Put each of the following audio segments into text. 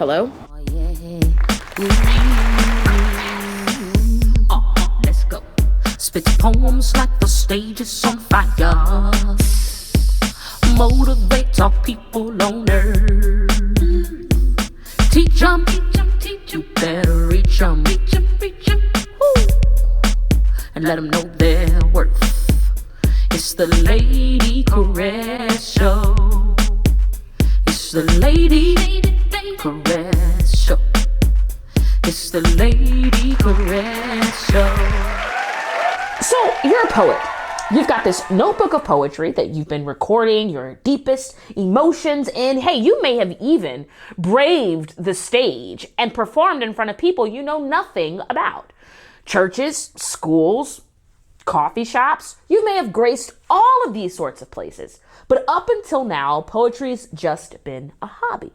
Hello? Oh, yeah. Let's go. Spit poems like the stage is on fire. Motivate our people on earth. Teach 'em, you better reach 'em. And let 'em know their worth. It's the Lady Caress Show. It's the Lady Caress Show. It's the Lady Caress Show. So, you're a poet. You've got this notebook of poetry that you've been recording your deepest emotions in. Hey, you may have even braved the stage and performed in front of people you know nothing about. Churches, schools, coffee shops. You may have graced all of these sorts of places. But up until now, poetry's just been a hobby.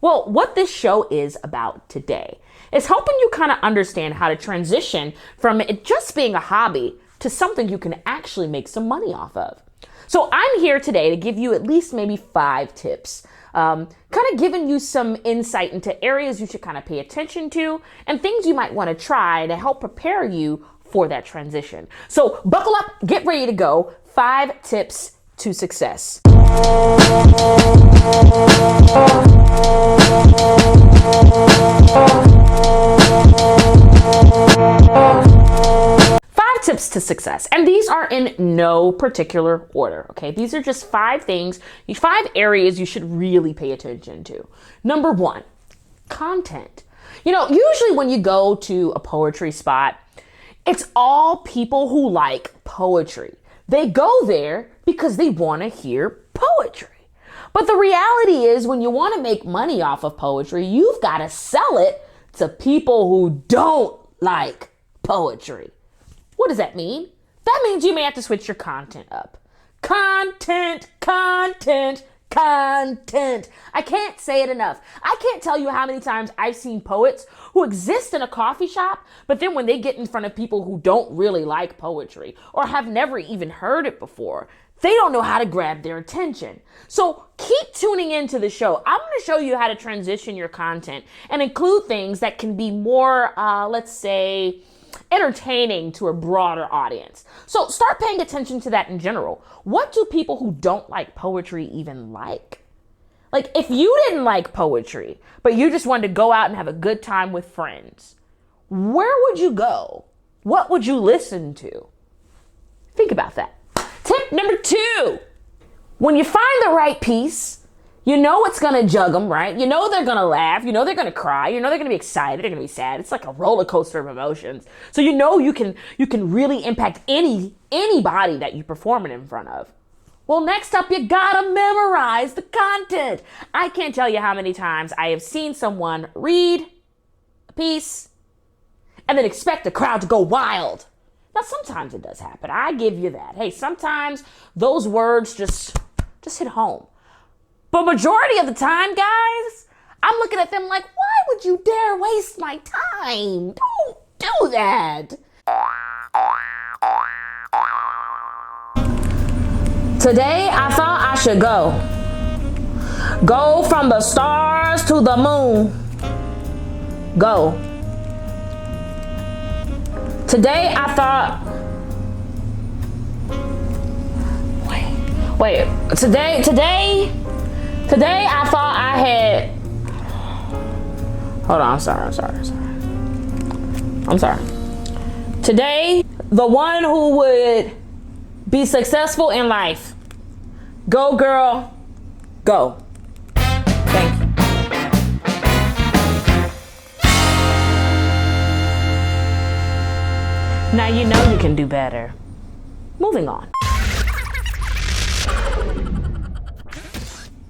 Well, what this show is about today is helping you kind of understand how to transition from it just being a hobby to something you can actually make some money off of. So I'm here today to give you at least maybe 5 tips, kind of giving you some insight into areas you should kind of pay attention to and things you might want to try to help prepare you for that transition. So buckle up, get ready to go. 5 tips to success. 5 tips to success. And these are in no particular order, okay? These are just 5 things, 5 areas you should really pay attention to. Number 1, content. You know, usually when you go to a poetry spot, it's all people who like poetry. They go there because they want to hear poetry. But the reality is when you want to make money off of poetry, you've got to sell it to people who don't like poetry. What does that mean? That means you may have to switch your content up. Content. I can't say it enough. I can't tell you how many times I've seen poets who exist in a coffee shop, but then when they get in front of people who don't really like poetry or have never even heard it before, they don't know how to grab their attention. So keep tuning into the show. I'm going to show you how to transition your content and include things that can be more, let's say, entertaining to a broader audience. So start paying attention to that in general. What do people who don't like poetry even like? Like, if you didn't like poetry, but you just wanted to go out and have a good time with friends, where would you go? What would you listen to? Think about that. Tip number 2, when you find the right piece, you know it's going to jug them, right? You know they're going to laugh. You know they're going to cry. You know they're going to be excited. They're going to be sad. It's like a roller coaster of emotions. So you know you can really impact anybody that you perform it in front of. Well, next up, you got to memorize the content. I can't tell you how many times I have seen someone read a piece and then expect the crowd to go wild. Now, sometimes it does happen. I give you that. Hey, sometimes those words just hit home. But majority of the time, guys, I'm looking at them like, why would you dare waste my time? Don't do that. Today, I thought I should go. Go from the stars to the moon. Go. Today, I thought... Wait. Today, I thought I had... Hold on, I'm sorry. Today, the one who would be successful in life. Go, girl. Go. Thank you. Now you know you can do better. Moving on.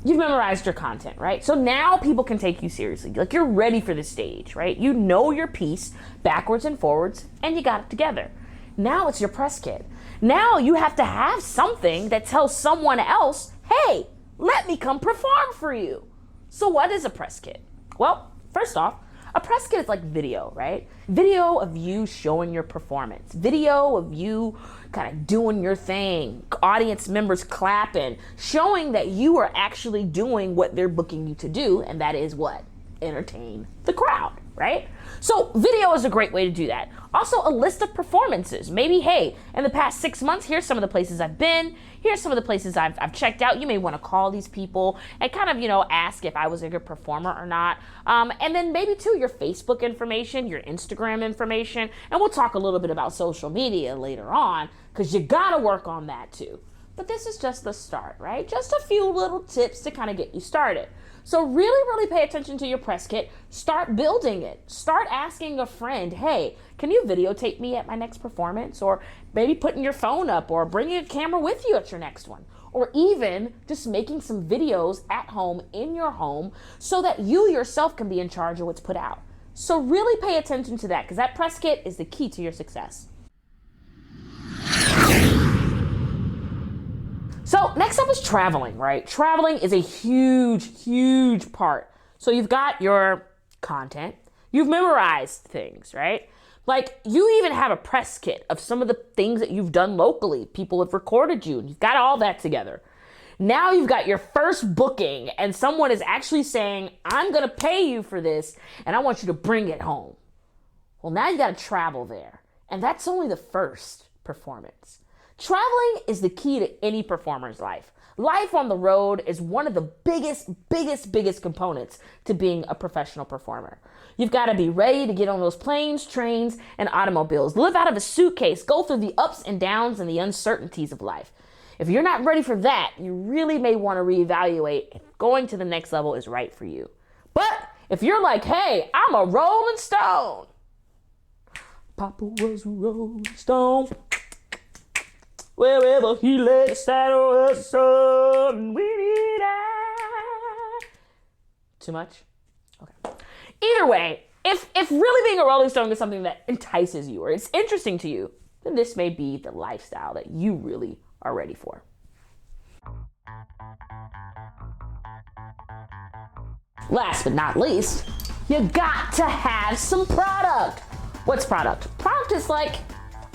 You've memorized your content, right? So now people can take you seriously. Like, you're ready for the stage, right? You know your piece backwards and forwards, and you got it together. Now it's your press kit. Now you have to have something that tells someone else, hey, let me come perform for you. So what is a press kit? Well, first off, a press kit is like video, right? Video of you showing your performance. Video of you kind of doing your thing. Audience members clapping. Showing that you are actually doing what they're booking you to do. And that is what? entertain the crowd, right? So video is a great way to do that. Also, a list of performances. Maybe, hey, in the past 6 months, here's some of the places I've been. Here's some of the places I've checked out. You may want to call these people and kind of, ask if I was a good performer or not. And then maybe too, your Facebook information, your Instagram information, and we'll talk a little bit about social media later on, because you gotta work on that too. But this is just the start, right? Just a few little tips to kind of get you started. So really pay attention to your press kit. Start building it. Start asking a friend, hey, can you videotape me at my next performance? Or maybe putting your phone up or bringing a camera with you at your next one. Or even just making some videos at home, in your home, so that you yourself can be in charge of what's put out. So really pay attention to that, because that press kit is the key to your success. So next up is traveling, right? Traveling is a huge part. So you've got your content, you've memorized things, right? Like you even have a press kit of some of the things that you've done locally. People have recorded you and you've got all that together. Now you've got your first booking and someone is actually saying, I'm gonna pay you for this and I want you to bring it home. Well, now you gotta travel there. And that's only the first performance. Traveling is the key to any performer's life. Life on the road is one of the biggest components to being a professional performer. You've got to be ready to get on those planes, trains, and automobiles. Live out of a suitcase. Go through the ups and downs and the uncertainties of life. If you're not ready for that, you really may want to reevaluate if going to the next level is right for you. But if you're like, hey, I'm a Rolling Stone. Papa was a Rolling Stone. Wherever he lay, shadow of the sun, we need I. Too much? Okay. Either way, if really being a Rolling Stone is something that entices you or it's interesting to you, then this may be the lifestyle that you really are ready for. Last but not least, you got to have some product. What's product? Product is like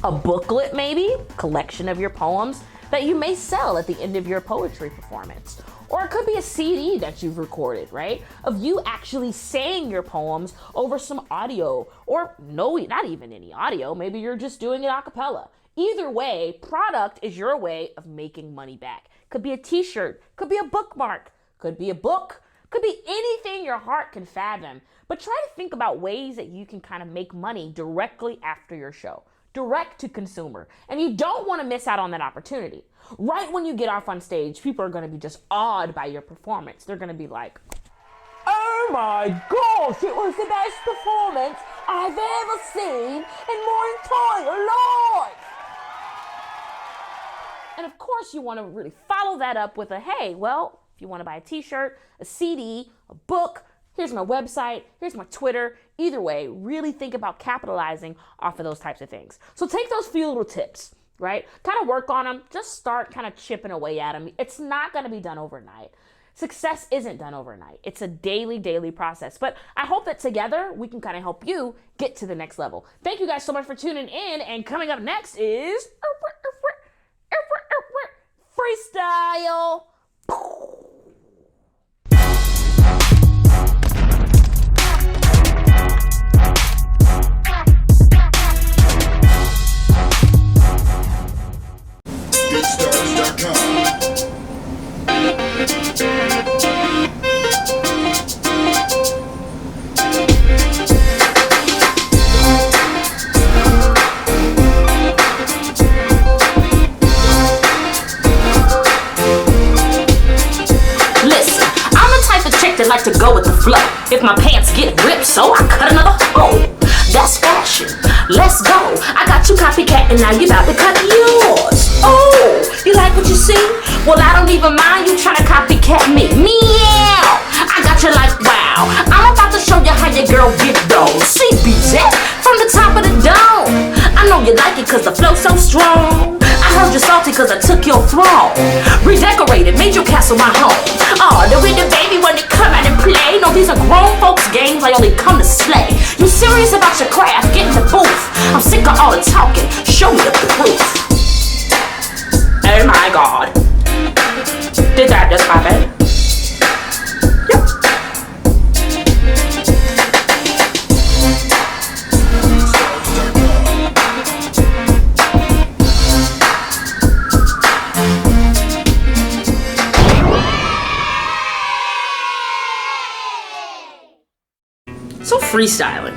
a booklet, maybe, collection of your poems that you may sell at the end of your poetry performance. Or it could be a CD that you've recorded, right? Of you actually saying your poems over some audio, or no, not even any audio. Maybe you're just doing it a cappella. Either way, product is your way of making money back. Could be a t-shirt, could be a bookmark, could be a book, could be anything your heart can fathom. But try to think about ways that you can kind of make money directly after your show. Direct to consumer. And you don't want to miss out on that opportunity. Right when you get off on stage, people are going to be just awed by your performance. They're going to be like, oh my gosh, it was the best performance I've ever seen in my entire life. And of course, you want to really follow that up with a, hey, well, if you want to buy a t-shirt, a CD, a book, here's my website, here's my Twitter. Either way, really think about capitalizing off of those types of things. So take those few little tips, right? Kind of work on them. Just start kind of chipping away at them. It's not going to be done overnight. Success isn't done overnight. It's a daily process. But I hope that together we can kind of help you get to the next level. Thank you guys so much for tuning in. And coming up next is freestyle. Like to go with the flow. If my pants get ripped, so I cut another hole. That's fashion. Let's go. I got you copycat and now you about to cut yours. Oh, you like what you see? Well, I don't even mind you trying to copycat me. Meow. I got you like wow. I'm about to show you how your girl get those. CBZ from the top of the dome. I know you like it cause the flow's so strong. I heard you salty cause I took your throne. Redecorated, made your castle my home. Oh, the with the baby when they come out and play. No, these are grown folks games, I only come to slay. You serious about your craft? Get in the booth. I'm sick of all the talking, show me the proof. Oh my God. Did that just happen? Yep. freestyling.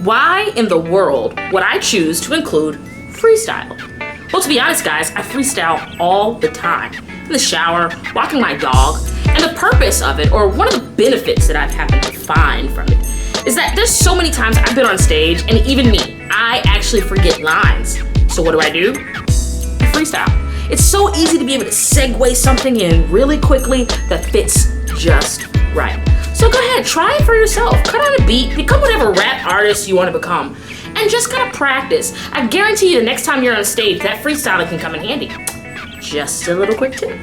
Why in the world would I choose to include freestyle? Well, to be honest, guys, I freestyle all the time. In the shower, walking my dog, and the purpose of it, or one of the benefits that I've happened to find from it, is that there's so many times I've been on stage, and even me, I actually forget lines. So what do? I freestyle. It's so easy to be able to segue something in really quickly that fits just right. So go ahead, try it for yourself. Cut on a beat, become whatever rap artist you want to become, and just kind of practice. I guarantee you the next time you're on stage, that freestyling can come in handy. Just a little quick tip.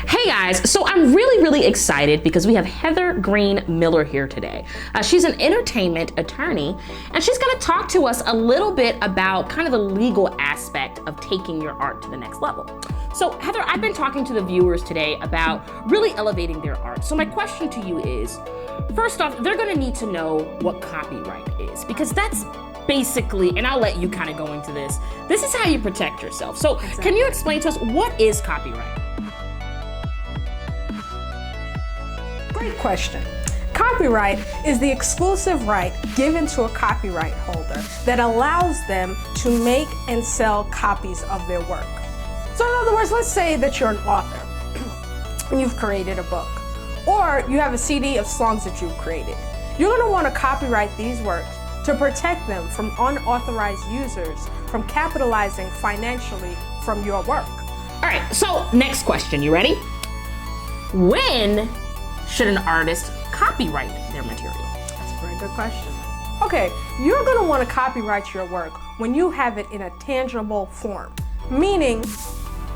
Hey guys, so I'm really excited because we have Heather Green Miller here today. She's an entertainment attorney, and she's gonna talk to us a little bit about kind of the legal aspect of taking your art to the next level. So Heather, I've been talking to the viewers today about really elevating their art. So my question to you is, first off, they're gonna need to know what copyright is, because that's basically, and I'll let you kind of go into this is how you protect yourself. So exactly. Can you explain to us, what is copyright? Great question. Copyright is the exclusive right given to a copyright holder that allows them to make and sell copies of their work. So in other words, let's say that you're an author and you've created a book, or you have a CD of songs that you've created. You're going to want to copyright these works to protect them from unauthorized users from capitalizing financially from your work. All right, so next question, you ready? When should an artist copyright their material? That's a very good question. Okay, you're going to want to copyright your work when you have it in a tangible form. Meaning,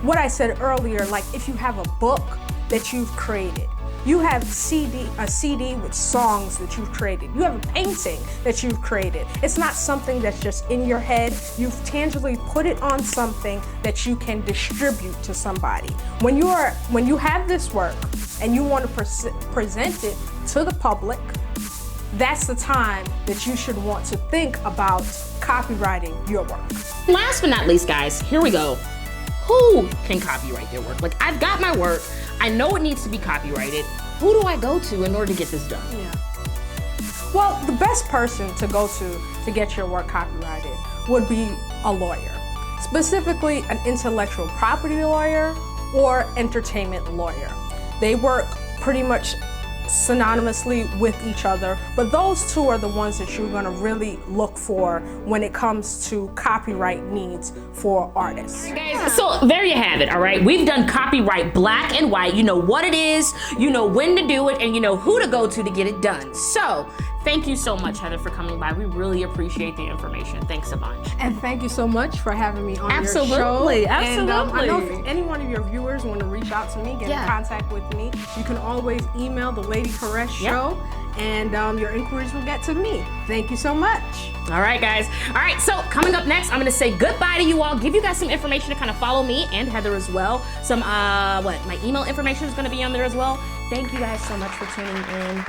what I said earlier, like if you have a book that you've created, you have a CD with songs that you've created, you have a painting that you've created. It's not something that's just in your head. You've tangibly put it on something that you can distribute to somebody. When you have this work and you want to present it to the public, that's the time that you should want to think about copywriting your work. Last but not least, guys, here we go. Who can copyright their work? Like, I've got my work, I know it needs to be copyrighted. Who do I go to in order to get this done? Yeah. Well, the best person to go to get your work copyrighted would be a lawyer, specifically an intellectual property lawyer or entertainment lawyer. They work pretty much synonymously with each other, but those two are the ones that you're going to really look for when it comes to copyright needs for artists. Guys, so there you have it, all right? We've done copyright black and white. You know what it is, you know when to do it, and you know who to go to get it done. So thank you so much, Heather, for coming by. We really appreciate the information. Thanks a bunch. And thank you so much for having me on your show. Absolutely. And I know if any one of your viewers want to reach out to me, get in contact with me, you can always email the Lady Koresh Show, and your inquiries will get to me. Thank you so much. All right, guys. All right, so coming up next, I'm going to say goodbye to you all, give you guys some information to kind of follow me and Heather as well. Some, my email information is going to be on there as well. Thank you guys so much for tuning in.